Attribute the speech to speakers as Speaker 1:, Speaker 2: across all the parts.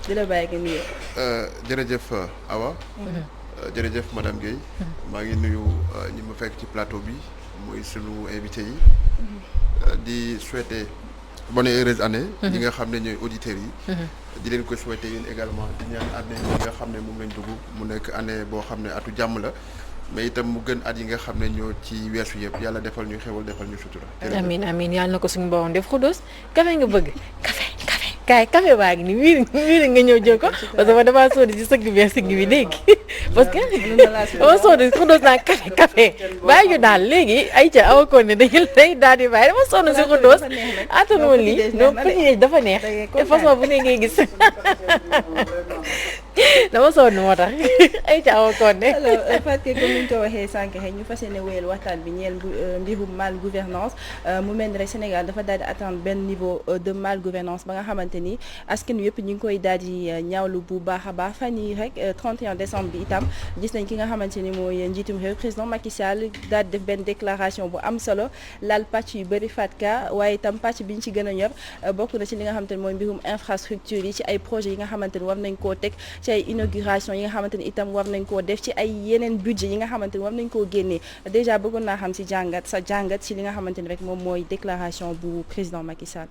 Speaker 1: di la bàyyi nga nuyu.
Speaker 2: jërëjëf Awa. jërëjëf madame Guèye. maa ngi nuyu ñi ma fekk ci plateau bi muy sunu invité yi. di souhaiter bonne et heureuse année. ñi nga xam ne ñooy auditeurs yi. di leen ko souhaiter yéen également di ñaan année yi nga xam ne moom lañ dugg mu nekk année boo xam ne atu jàmm la. mais itam mu gën at yi nga xam ne ñoo ci weesu yëpp yàlla defal ñu xewal defal ñu sutura.
Speaker 3: amiin amiin yàlla na ko suñu borom def Xudoos café nga bëgg kaay café baa ngi ni wiiri nga ñëw jël ko parce que damaa soodi ci sëgg bi dégg parce que dama soodi Xudoos naa café bàyyi ñu daal léegi ay ca awa ko ne day daal di bàyyi dama sonn si Xudoos attanoo lii donc petit dafa neex te façon bu ne ngay gis dama sonn moo tax ay ca awa ko ne
Speaker 1: alors Fatou comme ni ñu ko waxee sànq rek ñu fas yéene wéyal waxtaan bi ñeel mbirum mal gouvernance mu mel ni rek Sénégal dafa daal di atteindre benn niveau de mal gouvernance ba nga xamante ni askan wi yëpp ñu ngi koy daal di ñaawlu bu baax a baax fan yii rek 31 décembre bi itam gis nañ ki nga xamante ni mooy njiitum réew président Macky Sall daal di def benn déclaration bu am solo laal pàcc yu bëri Fatka waaye itam pàcc bi ñu ci gën a ñor bokk na ci li nga xamante ni mooy mbirum infrastructure yi ci ay projets yi nga xamante ni war nañ koo teg ci ay inauguration yi nga xamante ni itam war nañ koo def ci ay yeneen budget yi nga xamante ni war nañ koo génnee déjà bëggoon naa xam si sa jàngat ci li nga xamante ni rek moom mooy déclaration bu président Macky Sall.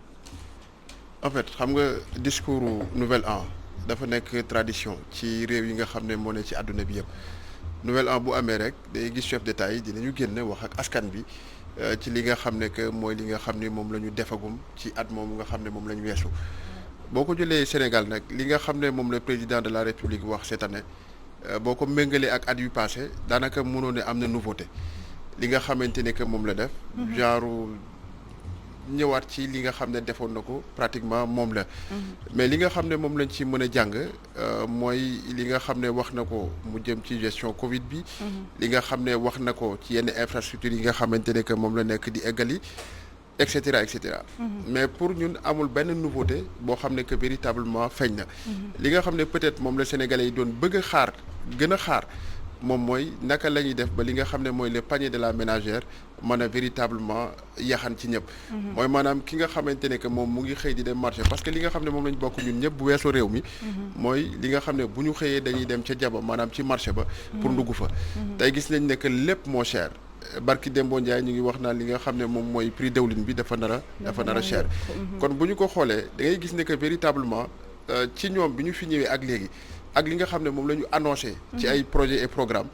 Speaker 2: en fait xam nga discours nouvel an dafa nekk tradition ci réew yi nga xam ne moo ne ci àdduna bi yëpp nouvel an bu amee rek day gis chef d'état yi dinañu génn wax ak askan bi ci li nga xam ne que mooy li nga xam ne moom la ñu defagum ci at moom nga xam ne moom la ñu weesu boo ko jëlee Sénégal nag li nga xam ne moom la président de la République wax cette année boo ko méngalee ak at yu passé daanaka mënoo ne am na nouveauté li nga xamante ne que moom la def genre ñëwaat ci li nga xam ne defoon na ko pratiquement moom la mais li nga xam ne moom lañ ci mën a jàng mooy li nga xam ne wax na ko mu jëm ci gestion Covid bi li nga xam ne wax na ko ci yenn infrastructure yi nga xamante ne que moom la nekk di eggali et cetera et cetera mais pour ñun amul benn nouveauté boo xam ne que véritablement feeñ na li nga xam ne peut-être moom la Sénégalais yi doon bëgg a xaar gën a xaar moom mooy naka la ñuy def ba li nga xam ne mooy le panier de la ménagère mën a véritablement yaxan ci ñëpp mooy maanaam ki nga xamante ne que moom mu ngi xëy di dem marché parce que li nga xam ne moom lañ bokk ñun ñëpp bu weesoo réew mi mooy li nga xam ne bu ñu xëyee dañuy dem ca jaba maanaam ci marché ba pour ndugg fa tey gis nañ ne que lépp moo cher barki Dembo Ndiaye ñu ngi wax naan li nga xam ne moom mooy prix dawlin bi dafa nar a cher kon bu ñu ko xoolee da ngay gis ne que véritablement ci ñoom bi ñu fi ñëwee ak léegi ak li nga xam ne moom la ñu annoncé ci ay projets et programmes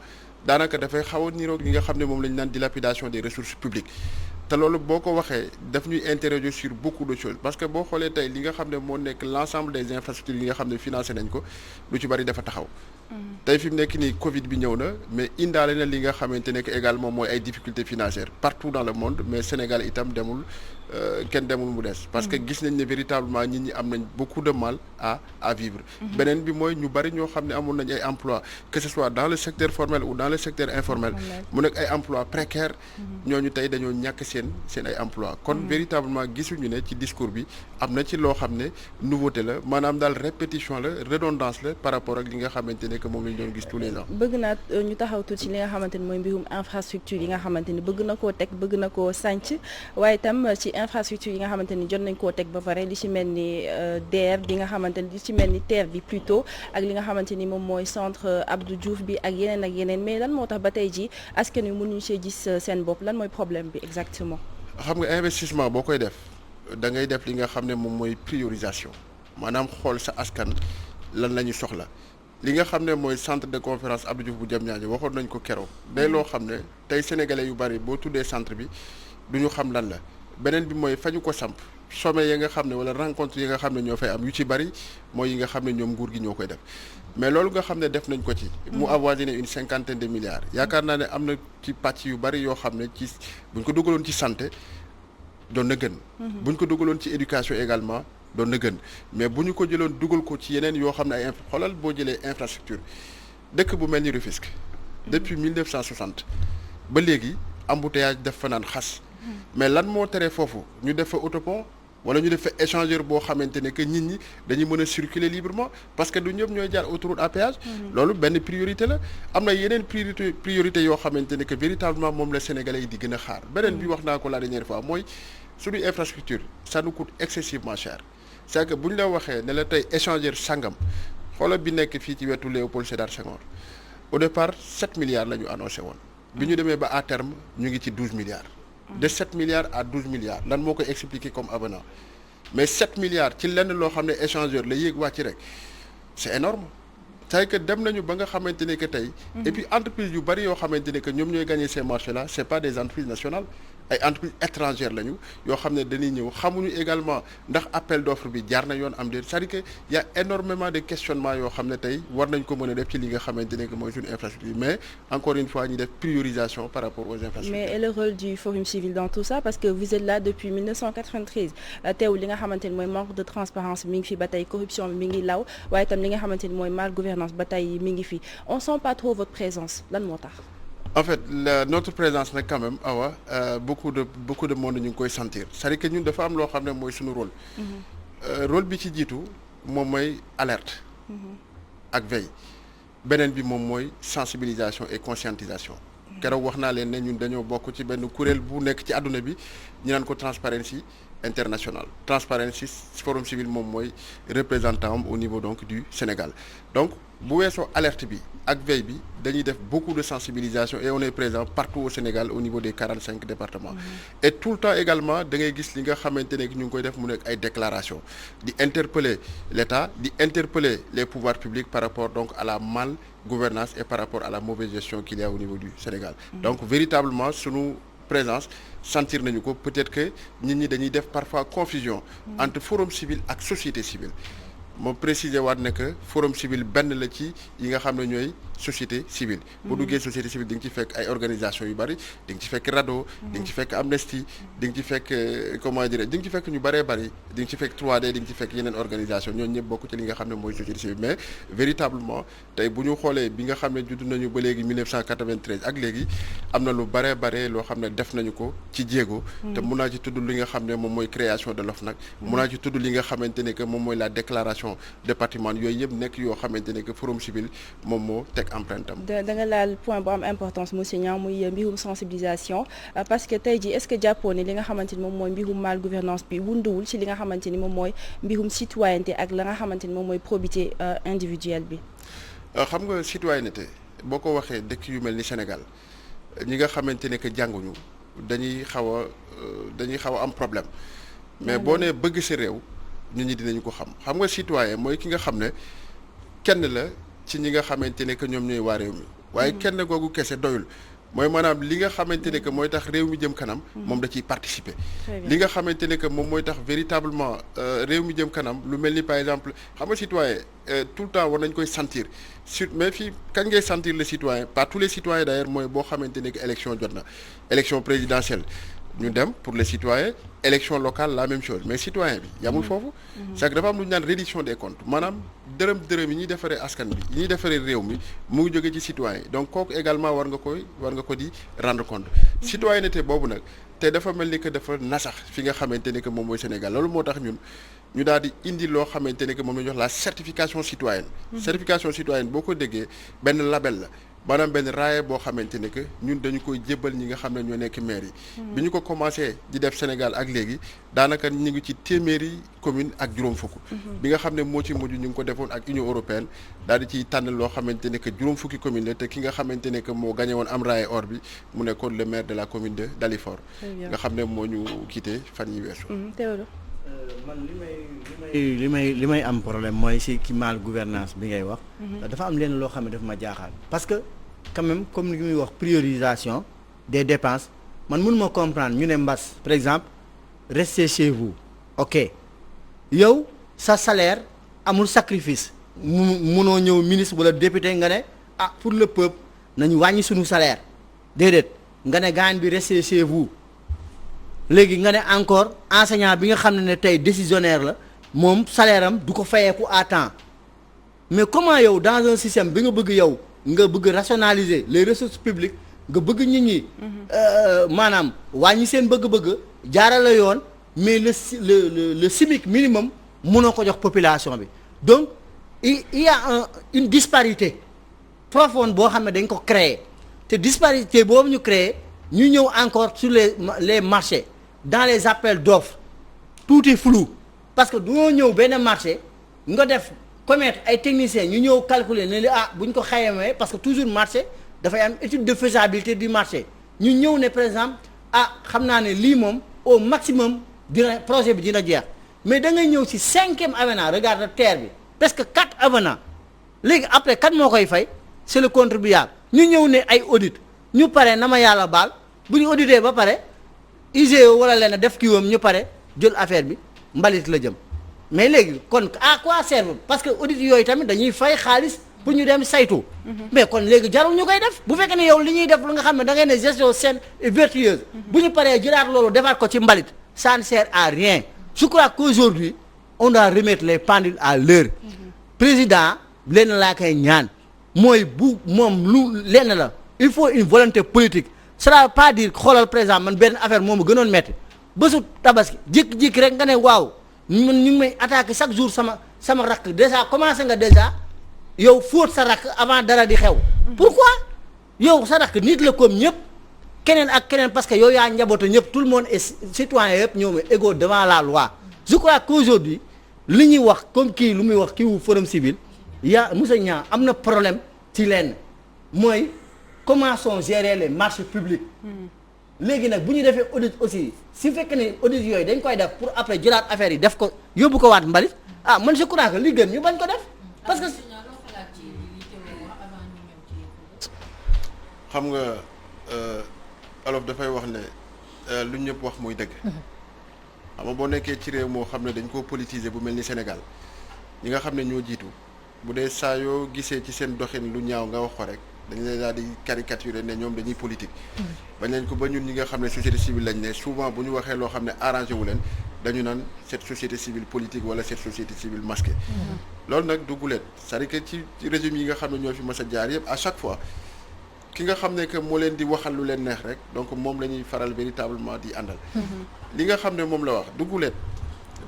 Speaker 2: daanaka dafay xaw a niroog li nga xam ne moom la ñu naan dilapidation des ressources publiques te loolu boo ko waxee daf ñuy interroger sur beaucoup de choses parce que boo xoolee tey li nga xam ne moo nekk l'ensemble des infrastructures yi nga xam ne financé nañ ko lu ci bari dafa taxaw tey fi mu nekk nii Covid bi ñëw na mais indaale na li nga xamante ne que également mooy ay difficultés financières partout dans le monde mais Sénégal itam demul kenn demul mu des parce que gis nañ ne véritablement nit ñi am nañ beaucoup de mal à vivre beneen bi mooy ñu bari ñoo xam ne amoon nañ ay emploi que ce soit dans le secteur formel ou dans le secteur informel mu nekk ay emploi précaires ñooñu tey dañoo ñàkk seen ay emploi kon véritablement gisuñu ne ci discours bi am na ci loo xam ne nouveauté la maanaam daal répétition la redondance la par rapport ak li nga xamante ne que moom lañ doon gis tous les ans
Speaker 1: bëgg naa ñu taxaw tuuti ci li nga xamante ni mooy mbirum infrastructure yi nga xamante ni bëgg na koo teg bëgg na koo sànc waaye itam ci infrastructure yi nga xamante ni jot nañ koo teg ba pare li ci mel ni DER bi nga xamante ni li ci mel ni TER bi plutôt ak li nga xamante ni moom mooy centre Abdou Diouf bi ak yeneen mais lan moo tax ba tey ji askan wi mënuñu see gis seen bopp lan mooy problème bi exactement
Speaker 2: xam nga investissement boo koy def da ngay def li nga xam ne moom mooy priorisation maanaam xool sa askan lan la ñu soxla li nga xam ne mooy centre de conférence Abdou Diouf bu Diamniadio waxoon nañ ko keroog day loo xam ne tey sénégalais yu bari boo tuddee centre bi du ñu xam lan la beneen bi mooy fa ñu ko samp sommet yi nga xam ne wala rencontre yi nga xam ne ñoo fay am yu ci bari mooy yi nga xam ne ñoom nguur gi ñoo koy def mais loolu nga xam ne def nañ ko ci mu avoisiné une 50aine de milliards yaakaar naa ne am na ci pàcc yu bari yoo xam ne ci buñ ko dugaloon ci santé doon na gën buñ ko dugaloon ci éducation également doon na gën mais bu ñu ko jëloon dugal ko ci yeneen yoo xam ne ay xoolal boo jëlee infrastructure dëkk bu mel ni Rufisque depuis 1960 ba léegi embouteillage def fa naan xas mais lan moo tere foofu ñu def fa autopont wala ñu def fa échangeur boo xamante ne que nit ñi dañuy mën a circuler librement parce que du ñëpp ñooy jaar autoroute à péage loolu benn priorité la am na yeneen priorité yoo xamante ne que véritablement moom la Sénégalais yi di gën a xaar beneen bi wax naa ko la dernière fois mooy suñu infrastructure ça nous coûte excessivement cher c'est que bu ñu la waxee ne la tey échangeur sangam xoolal bi nekk fii ci wetu Léopold Sédar Senghor au départ 7 milliards la ñu annoncé woon bi ñu demee ba à terme ñu ngi ci 12 milliards de 7 milliards à 12 milliards lan moo koy expliquer comme avenant mais 7 milliards ci lenn loo xam ne échangeur la yéeg wàcc rek c'est énorme c'est que dem nañu ba nga xamante ne que tey et puis entreprise yu bari yoo xamante ne que ñoom ñooy gagner ces marchés là c'est pas des entreprises nationales ay entreprises étrangères lañu yoo xam ne dañuy ñëw xamuñu également ndax appel d'offre bi jaar na yoon am déet c'est-à-dire que y a énormément de questionnements yoo xam ne tey war nañ ko mën a def ci li nga xamante ne que mooy suñu infrastructure mais encore une fois ñu def priorisation par rapport aux infrastructures.
Speaker 1: mais et le rôle du Forum Civil dans tout ça parce que vous êtes là depuis 1993 teewul li nga xamante ni mooy manque de transparence mi ngi fi ba tey corruption bi mi ngi law waaye itam li nga xamante ni mooy mal gouvernance ba tey mi ngi fi on sent pas trop votre présence lan moo tax.
Speaker 2: En fait notre présence nag quand même Awa beaucoup de monde ñu ngi koy sentir c'est-à-dire que ñun dafa am loo xam ne mooy suñu rôle. Rôle bi ci jiitu moom mooy alerte. ak veille beneen bi moom mooy sensibilisation et conscientisation. keroog wax naa leen ne ñun dañoo bokk ci benn kuréel bu nekk ci àdduna bi ñu naan ko Transparency International Transparency Forum Civil moom mooy représentant am au niveau donc du Sénégal donc bu weesoo alerte bi ak veille bi dañuy def beaucoup de sensibilisation et on est présent partout au Sénégal au niveau des 45 départements et tout le temps également da ngay gis li nga xamante ne ñu ngi koy def mu nekk ay déclarations di interpeller l'État di interpeller les pouvoirs publics par rapport donc à la malgouvernance et par rapport à la mauvaise gestion qu'il y a au niveau du Sénégal donc véritablement sunu présence sentir nañu ko peut-être que nit ñi dañuy def parfois confusion entre forum civil ak société civile moo préciser waat ne que forum civil benn la ci yi nga xam ne ñooy société civile bu duggee société civile di nga ci fekk ay organisation yu bari di nga ci fekk RADDHO di nga ci fekk Amnesty di nga ci fekk comment dire di nga ci fekk ñu bëree bëri di nga ci fekk 3D di nga ci fekk yeneen organisation ñooñu ñëpp bokk ci li nga xam ne mooy société civile mais véritablement tey bu ñu xoolee bi nga xam ne judd nañu ba léegi 1993 ak léegi am na lu bëree bare loo xam ne def nañu ko ci jéego te mun naa ci tudd li nga xam ne moom mooy création de l'OFNAC mun naa ci tudd li nga xamante ne que moom mooy la déclaration de patrimoine yooyu yëpp nekk yoo xamante ne que forum civil moom moo teg empreinte am.
Speaker 1: da nga laal point bu am importance monsieur Niang muy mbirum sensibilisation parce que tey jii est-ce que jàppoo ne li nga xamante ni moom mooy mbirum mal gouvernance bi wunduwul ci li nga xamante ni moom mooy mbirum citoyenneté ak la nga xamante ni moom mooy probité individuelle bi.
Speaker 2: xam nga citoyenneté boo ko waxee dëkk yu mel ni Sénégal ñi nga xamante ne que jànguñu dañuy xaw a am problème mais boo nee bëgg sa réew. nit ñi dinañu ko xam nga citoyen mooy ki nga xam ne kenn la ci ñi nga xamante ne que ñoom ñooy waa réew mi waaye kenn googu kese doyul mooy maanaam li nga xamante ne que mooy tax réew mi jëm kanam moom da ciy participer li nga xamante ne que moom mooy tax véritablement réew mi jëm kanam lu mel ni par exemple xam nga citoyen tout le temps war nañ koy sentir mais fii kañ ngay sentir le citoyen pas tous les citoyens d'ailleurs mooy boo xamante ne que élection jot na élection présidentielle ñu dem pour les citoyens élection locale la même chose mais citoyen bi yamul foofu c'est que dafa am lu ñu naan reddition des comptes maanaam dërëm yi ñuy defaree askan bi yi ñuy defaree réew mi mu ngi jógee ci citoyen yi donc kooku également war nga ko di rendre compte citoyenneté boobu nag te dafa mel ni que dafa nasax fi nga xamante ne que moom mooy Sénégal loolu moo tax ñun ñu daal di indi loo xamante ne que moom la ñuy wax la certification citoyenne certification citoyenne boo ko déggee benn label la maanaam benn raaye boo xamante ne que ñun dañu koy jébbal ñi nga xam ne ñoo nekk maire yi bi ñu ko commencé di def Sénégal ak léegi daanaka ñu ngi ci téeméeri commune ak juróom fukk bi nga xam ne moo ci mujj ñu ngi ko defoon ak Union européenne daal di ciy tànn loo xamante ne que juróom fukki commune la te ki nga xamante ne que moo gagné woon am raaye or bi mu nekkoon le maire de la commune de Dalifort nga xam ne moo ñu quitté fan yi weesu
Speaker 4: man li may am problème mooy ci ki mal gouvernance bi ngay wax dafa am leen loo xam ne dafa ma jaaxal parce que quand même comme li muy wax priorisation des dépenses man mënuma comprendre ñu ne mbas par exemple restez chez vous ok yow sa salaire amul sacrifice munoo ñëw ministre wala député nga ne pour le peuple nañu wàññi suñu salaire déedéet nga ne gaañ bi restez chez vous léegi nga ne encore enseignant bi nga xam ne tey décisionnaire la moom salaire am du ko fayeeku à temps mais comment yow dans un système bi nga bëgg yow nga bëgg rationaliser les ressources publiques nga bëgg nit ñi maanaam wàññi seen bëgg-bëgg jaarale yoon mais le SMIC minimum mënoo ko jox population bi donc il y a une disparité profonde boo xam ne dañ ko créer te disparité boobu ñu créer ñu ñëw encore sur les marchés dans les appels d'offres tout est flou parce que doo ñëw benn marché nga def commettre ay techniciens ñu ñëw calculer ne la bu ñu ko xayamee parce que toujours marché dafay am étude de faisabilité du marché ñu ñëw ne par exemple xam naa ne lii moom au maximum projet bi dina jeex mais da ngay ñëw ci 5e avenant regarde terre bi presque 4 avenants léegi après kan moo koy fay c'est le contribuable ñu ñëw ne ay audit ñu pare na ma yàlla baal bu ñu audité ba pare IGE wala leen def kii woom ñu pare jël affaire bi mbalit la jëm mais léegi kon à quoi serve parce que audit yooyu tamit dañuy fay xaalis pour ñu dem saytu. mais kon léegi jarul ñu koy def bu fekkee ne yow li ñuy def lu nga xam ne da ngay ne gestion saine et vertueuse. bu ñu paree jëlaat loolu defaat ko ci mbalit ça ne sert à rien je crois qu'aujourd'hui on doit remettre les pendules à l'heure président lenn laa koy ñaan mooy bu moom lu lenn la il faut une volonté politique cela veut pas dire xoolal président man benn affaire moom a gënoon metti bésu tabaski jékki-jékki rek nga ne waaw man ñu ngi may attaquer chaque jour sama rakk déjà commencé nga déjà yow fóot sa rakk avant dara di xew pourquoi yow sa rakk nit la comme ñëpp keneen ak keneen parce que yow yaa njabootu ñëpp tout le monde est citoyen yëpp ñoom égaux devant la loi je crois qu'aujourd'hui li ñuy wax comme kii lu muy wax kii wu forum civil monsieur Niang am na problème ci lenn mooy comment sont gérés les marchés publics léegi nag bu ñu defee audit aussi si fekkee ne audit yooyu dañ koy def pour après jëlaat affaire yi def ko yóbbu ko waat mbalit man je crois que li gën ñu bañ ko def parce que
Speaker 2: xam nga olof dafay wax ne lu ñëpp wax mooy dëgg xam nga boo nekkee ci réew moo xam ne dañ koo politiser bu mel ni Sénégal ñi nga xam ne ñoo jiitu bu dee saa yoo gisee ci seen doxin lu ñaaw nga wax ko rek dañu leen daal di caricaturer ne ñoom dañuy politique bañ leen ko ba ñun ñi nga xam ne société civile lañ ne souvent bu ñu waxee loo xam ne arrangé wu leen dañu naan cette société civile politique wala cette société civile masquée loolu nag dugg leen c'est-à-dire que ci régime yi nga xam ne ñoo fi mas a jaar yëpp à chaque fois ki nga xam ne que moo leen di waxal lu leen neex rek donc moom la ñuy faral véritablement di àndal li nga xam ne moom la wax dugg leen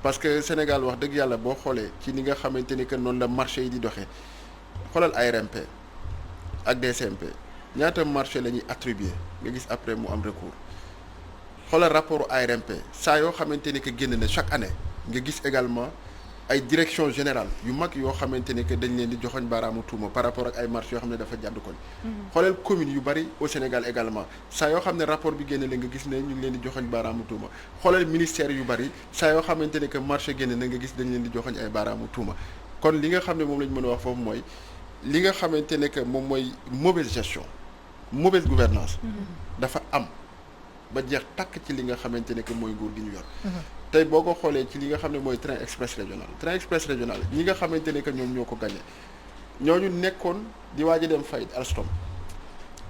Speaker 2: parce que Sénégal wax dëgg yàlla boo xoolee ci ni nga xamante ni que noonu la marché yi di doxee xoolal ARMP ak DCMP ñaata marché la ñuy attribué nga gis après mu am recours xoolal rapport ARMP saa yoo xamante ni que génn na chaque année nga gis également ay direction générale yu mag yoo xamante ni que dañ leen di joxoñ baaraamu tuuma par rapport ak ay marché yoo xam ne dafa jàdd koñ xoolal commune yu bari au Sénégal également saa yoo xam ne rapport bi génne la nga gis ne ñu ngi leen di joxoñ baaraamu tuuma xoolal ministère yu bari saa yoo xamante ni que marché génne na nga gis dañ leen di joxoñ ay baaraamu tuuma kon li nga xam ne moom lañ mën a wax foofu mooy li nga xamante ne que moom mooy mauvaise gestion mauvaise gouvernance dafa am ba jeex takk ci li nga xamante ne que mooy nguur gi ñu yor tey boo ko xoolee ci li nga xam ne mooy train express régional ñi nga xamante ne que ñoom ñoo ko gagné ñooñu nekkoon di waaj a dem fay Alstom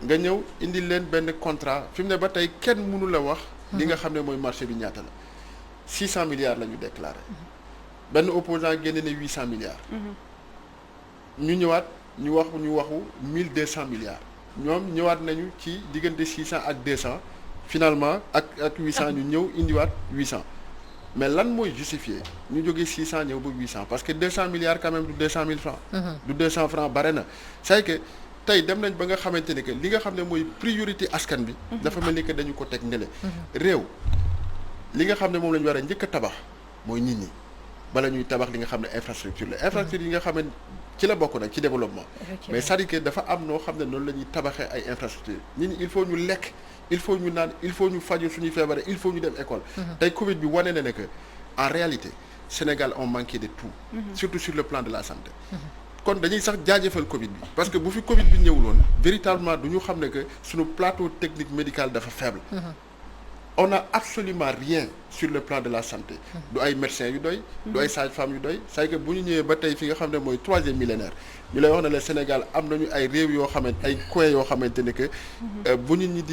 Speaker 2: nga ñëw indi leen benn contrat fi mu ne ba tey kenn mënu la wax li nga xam ne mooy marché bi ñaata la 600 milliards la ñu déclaré benn opposant génne ne 800 milliards ñu ñëwaat ñu waxu 1200 milliards ñoom ñëwaat nañu ci diggante 600 ak 200 finalement ak 800 ñu ñëw indiwaat 800 mais lan mooy justifier ñu jógee 600 ñëw ba 800 parce que 200 milliards quand même du 200 000 francs du 200 francs bare na c'est que tey dem nañ ba nga xamante ne que li nga xam ne mooy priorité askan bi dafa mel ni que dañu ko teg nele réew li nga xam ne moom la ñu war a njëkk a tabax mooy nit ñi bala ñuy tabax li nga xam ne infrastructure la infrastructure yi nga xam ne ci la bokk nag ci développement mais c'est-à-dire que dafa am noo xam ne noonu la ñuy tabaxee ay infrastructure nit ñi il faut ñu lekk il faut ñu naan il faut ñu faju suñuy feebare il faut ñu dem école tey Covid bi wane na ne que en réalité Sénégal on manqué de tout surtout sur le plan de la santé kon dañuy sax jaajëfal Covid bi parce que bu fi Covid bi ñëwuloon véritablement du ñu xam ne que suñu plateau technique médical dafa faible on n'a absolument rien sur le plan de la santé du ay médecins yu doy du ay sages-femmes yu doy c'est que bu ñu ñëwee ba tey fi nga xam ne mooy 3e millénaire ñu lay wax ne le Sénégal am nañu ay réew yoo xamante ay coins yoo xamante ne que bu nit ñi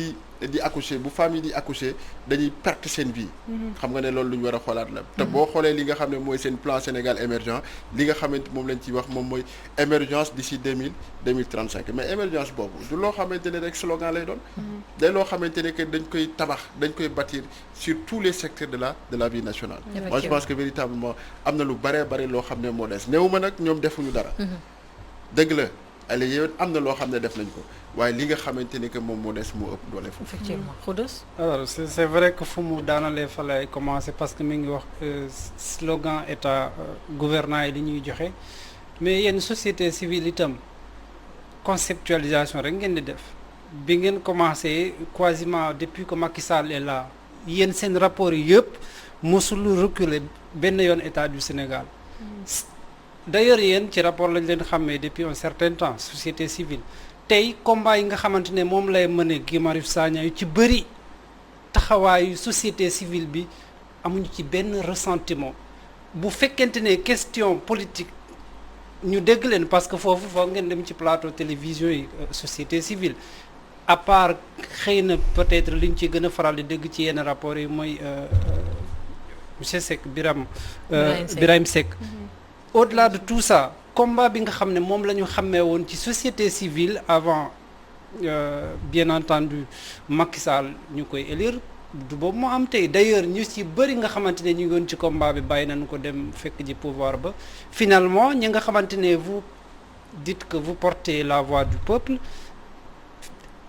Speaker 2: di accoucher bu femmes yi di accoucher dañuy perte seen vie xam nga ne loolu lu ñu war a xoolaat la te boo xoolee li nga xam ne mooy seen plan Sénégal émergent li nga xamante moom lañ ciy wax moom mooy émergence d'ici 2035 mais émergence boobu du loo xamante ne rek slogan lay doon day loo xamante ne que dañ koy tabax dañ koy bâtir sur tous les secteurs de la vie nationale moi je pense que véritablement am na lu bare loo xam ne moo des néew ma nag ñoom defuñu dara dëgg la ale yow am na loo xam ne def nañ ko waaye li nga xamante ni que moom moo des moo ëpp doole foofu.
Speaker 3: effectivement Khoudous.
Speaker 5: alors c'est vrai que fu mu daanalee fa lay commencer parce que mi ngi wax slogan état gouvernant yi li ñuy joxe mais yenn société civile itam conceptualisation rek ngeen di def bi ngeen commencé quasiment depuis que Macky Sall est là yéen seen rapport yi yëpp mosul reculer benn yoon état du Sénégal d'ailleurs yéen ci rapport lañ leen xàmmee depuis un certain temps société civile tey combat yi nga xamante ne moom lay mëne Guy Marius Sagna yu ci bëri taxawaayu société civile bi amuñu ci benn ressentiment bu fekkente ne question politique ñu dégg leen parce que foofu foog ngeen dem ci plateau télévision yi société civile à part xëy na peut-être li ñu ci gën a faral di dégg ci yenn rapports yi mooy monsieur Seck Birahim Seck au-delà de tout ça combat bi nga xam ne moom la ñu xàmmee woon ci société civile avant bien entendu Macky Sall ñu koy élire du boobu moo am tey d'ailleurs ñu ci bëri nga xamante ne ñu ngi woon ci combat bi bàyyi nañu ko dem fekk ji pouvoir ba finalement ñi nga xamante ne vous dites que vous portez la voix du peuple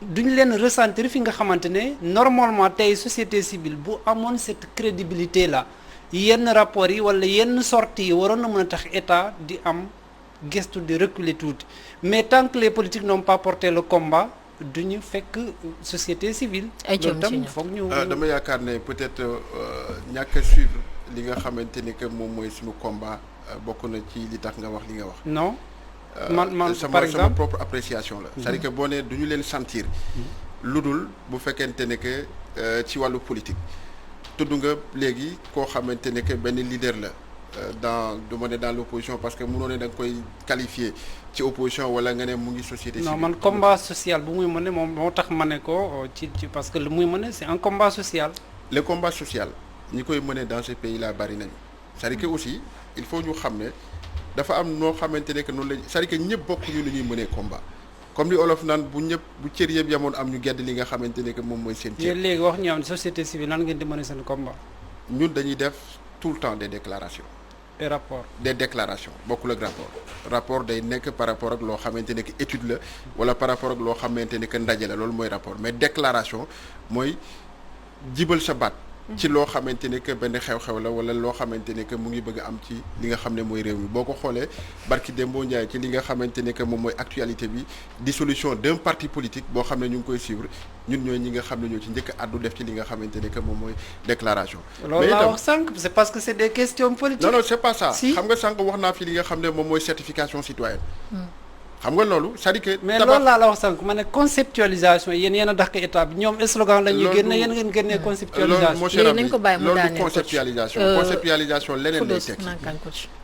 Speaker 5: duñ leen ressentir fi nga xamante ne normalement tey société civile bu amoon cette crédibilité là yenn rapports yi wala yenn sorties yi waroon na mën a tax état di am gestu di reculer tuuti mais tant que les politiques n'ont pas porté le combat duñu fekk société civile. loolu tam foog ñu.
Speaker 2: dama yaakaar ne peut-être ñàkk a suivre li nga xamante ni que moom mooy suñu combat bokk na ci li tax nga wax li nga wax.
Speaker 5: non man par exemple
Speaker 2: sama propre appréciation la. c'est-à-dire que boo nee du ñu leen sentir. lu dul bu fekkente ne que ci wàllu politique. tudd nga léegi koo xamante ne que benn leader la du ma ne dans l'opposition parce que mënoo ne da nga koy qualifier ci opposition wala nga ne mu ngi société civile.
Speaker 5: non man combat social bu muy mëne moom moo tax ma ne ko ci parce que lu muy mëne c'est un combat social.
Speaker 2: le combat social ñi koy mëne dans ce pays là bari nañu c'est-à-dire que aussi il faut ñu xam ne dafa am noo xamante ne que noonu la c'est-à-dire que ñëpp bokkuñu lu ñuy mënee combat. comme li olof naan bu cër yëpp yamoon am ñu gedd li nga xamante ne que moom mooy seen cër.
Speaker 5: yéen léegi wax ñu am société civile nan ngeen di mën a seen combat.
Speaker 2: ñun dañuy def tout le temps des déclarations.
Speaker 5: et rapport.
Speaker 2: des déclarations bokkul ak rapport day nekk par rapport ak loo xamante ne que étude la wala par rapport ak loo xamante ne que ndaje la loolu mooy rapport mais déclaration mooy jibal sa baat. ci loo xamante ne que benn xew-xew la wala loo xamante ne que mu ngi bëgg am ci li nga xam ne mooy réew mi boo ko xoolee barki Dembo Ndiaye ci li nga xamante ne que moom mooy actualité bi dissolution d'un parti politique boo xam ne ñu ngi koy suivre ñun ñooy ñi nga xam ne ñoo ci njëkk addu def ci li nga xamante ne que moom mooy déclaration.
Speaker 5: loolu laa wax sànq c'est parce que c'est des questions politiques.
Speaker 2: non c'est pas ça.
Speaker 5: si
Speaker 2: xam nga sànq wax naa fi li nga xam ne moom mooy certification citoyenne. xam nga loolu c'est-à-dire que.
Speaker 5: mais loolu laa la wax sànq ma ne conceptualisation yéen a dàq état bi ñoom slogan la ñuy génne yéen ngeen génnee conceptualisation.
Speaker 3: léegi nañ ko bàyyi mu
Speaker 2: loolu
Speaker 3: daaneel
Speaker 2: conceptualisation leneen lay teg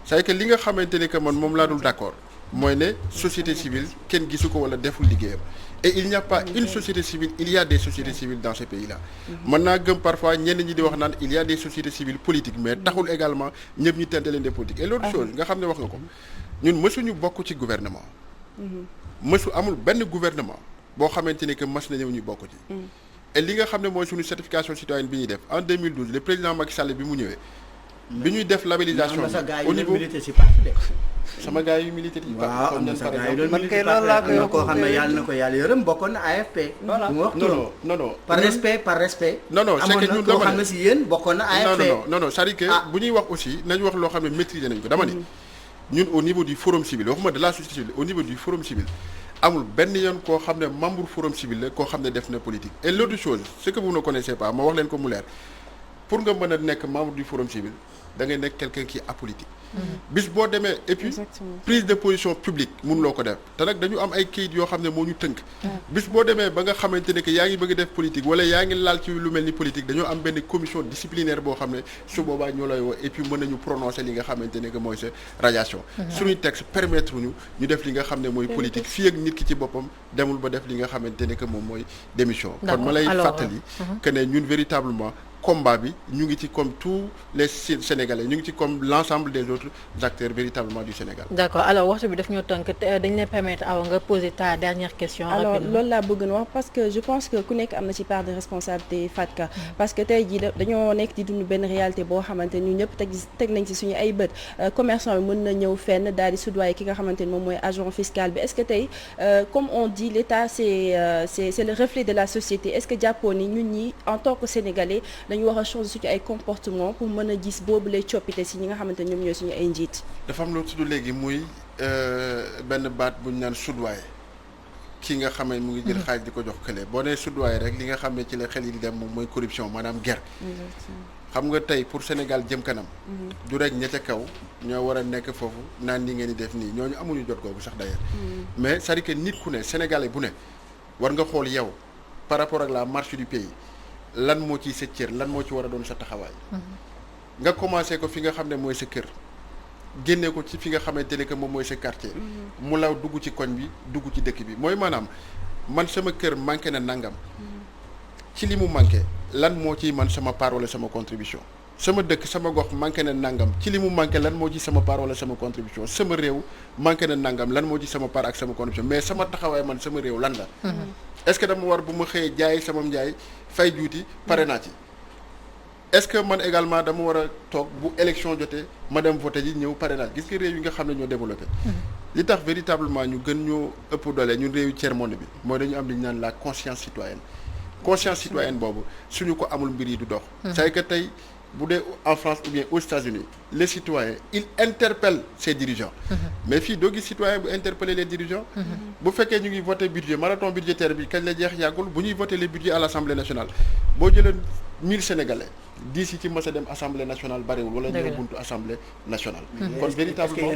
Speaker 2: c'est-à-dire que li nga xamante ne que man moom laa dul d'accord mooy ne société civile kenn gisu ko wala deful liggéeyam et il n'y a pas une société civile il y a des sociétés civiles dans ce pays-là. mën naa gëm parfois ñenn ñi di wax naan il y a des sociétés civiles politiques mais taxul également ñëpp ñu tente leen des politiques et l'autre chose nga xam ne wax nga ko ñun mësuñu bokk ci gouvernement. amul benn gouvernement boo xamante ni que mas na ñëw ñu bokk ci. et li nga xam ne mooy suñu certification citoyenne bi ñuy def en 2012 le président Macky Sall bi mu ñëwee. bi ñuy def labellisation au niveau sama gars yu milité yi.
Speaker 4: waaw am na sa gars yi doon
Speaker 5: man kay loolu laa koy wax
Speaker 4: koo xam ne yàlla na ko yàlla yërëm bokkoon na AFP.
Speaker 5: voilà
Speaker 4: mu wax
Speaker 2: non.
Speaker 4: par respect.
Speaker 2: non c'est que ñun
Speaker 4: koo xam ne si yéen bokkoon na AFP.
Speaker 2: non c'est-à-dire que bu ñuy wax aussi nañu wax loo xam ne maîtriser nañu ko dama ni. ñun au niveau du forum civil waxuma de la société civile au niveau du forum civil amul benn yoon koo xam ne membre forum civil la koo xam ne def na politique et l'autre chose ce que vous ne connaissez pas ma wax leen ko mu leer pour nga mën a nekk membre du forum civil da ngay nekk quelqu'un qui est apolitique. bis boo demee et puis prise de position publique mënuloo ko def te nag dañu am ay kayit yoo xam ne moo ñu tënk. bis boo demee ba nga xamante ne que yaa ngi bëgg def politique wala yaa ngi laal ci lu mel ni politique dañoo am benn commission disciplinaire boo xam ne su boobaa ñoo lay woo et puis mën nañu prononcer li nga xamante ne que mooy sa radiation. suñuy texte permettre ñu def li nga xam ne mooy politique fii ak nit ki ci boppam demul ba def li nga xamante ne que moom mooy démission. kon ma lay fàttali que ne ñun véritablement combat bi ñu ngi ci comme tous les Sénégalais ñu ngi ci comme l'ensemble des autres acteurs véritablement du Sénégal.
Speaker 3: D'accord alors waxtu bi daf ñoo tënk dañ lay permettre awa nga poser ta dernière question.
Speaker 1: alors loolu laa bëgg na wax parce que je pense que ku nekk am na ci part de responsabilité Fatka parce que tey jii dañoo nekk di dund benn réalité boo xamante ni ñëpp teg nañ ci suñu ay bët commerçant bi mën na ñëw fenn daal di soudoyer ki nga xamante ni moom mooy agent fiscal bi est-ce que tey comme on dit l'État c'est le reflet de la société est-ce que jàppoo ni ñun ñi en tant que Sénégalais dañu war a changer suñu ay comportement pour mën a gis boobu lay coppite si ñi nga xamante ni ñoom ñooy suñu ay njiit.
Speaker 2: dafa am lu tudd léegi muy benn baat bu ñu naan soudoyer ki nga xam ne mu ngi jël xaalis di ko jox kële boo nee soudoyer rek li nga xam ne ci la xel yi di dem moom mooy corruption maanaam guerre. xam nga tey pour Sénégal jëm kanam. du rek ña ca kaw ñoo war a nekk foofu naan ni ngeen di def nii ñooñu amuñu jot googu sax d'ailleurs. mais c'est-à-dire que nit ku ne Sénégalais bu ne war nga xool yow par rapport ak la marche du pays lan moo ciy sa cër lan moo ci war a doon sa taxawaay. nga commencé ko fi nga xam ne mooy sa kër. génne ko ci fi nga xamante ne que moom mooy sa quartier. mu law dugg ci koñ bi dugg ci dëkk bi mooy maanaam man sama kër manqué na nangam. ci li mu manqué lan moo ciy man sama part wala sama contribution sama dëkk sama gox manqué na nangam ci li mu manqué lan moo ci sama part wala sama contribution sama réew manqué na nangam lan moo ci sama part ak sama contribution mais sama taxawaay man sama réew lan la. est-ce que dama war bu ma xëyee jaay sama njaay fay juuti pare naa ci. est-ce que man également dama war a toog bu élection jotee ma dem voter ji ñëw pare naa gis nga réew yi nga xam ne ñoo développé. li tax véritablement ñu gën ñoo ëpp doole ñun réew tiers monde bi mooy dañu am li ñu naan la conscience citoyenne. conscience citoyenne boobu suñu ko amul mbir yi du dox. c'est que tey bu dee en France ou bien aux États-Unis les citoyens ils interpellent ces dirigeants. mais fii doo gis citoyen bu interpeller les dirigeants. bu fekkee ñu ngi voter budget marathon budgétaire bi kañ la jeex yàggul bu ñuy voter les budgets à l'Assemblée nationale boo jëlee 1000 Sénégalais 10 yi ci mës a dem Assemblée nationale bariwul wala ñëw buntu Assemblée nationale. kon véritablement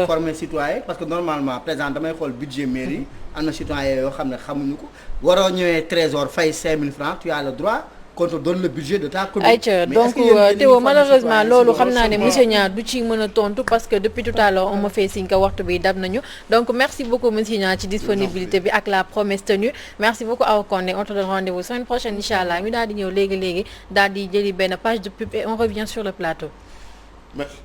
Speaker 4: former citoyen parce que normalement président damay xool budget mairie am na citoyen yoo xam ne xamuñu ko waroo ñëwee trésor fay 5000 francs tu as le droit quand on donne le budget de ta commune.
Speaker 3: Aïcha donc Théo malheureusement loolu xam naa ne monsieur Niang du ci mën a tontu parce que depuis tout à l'heure on m'a fait signe que waxtu bi dab nañu donc merci beaucoup monsieur Niang ci disponibilité bi ak la promesse tenue merci beaucoup Awa Condé on te donne rendez-vous semaine prochaine inchallah ñu daal di ñëw léegi daal di jëli benn page de pub et on revient sur le plateau.
Speaker 2: Merci.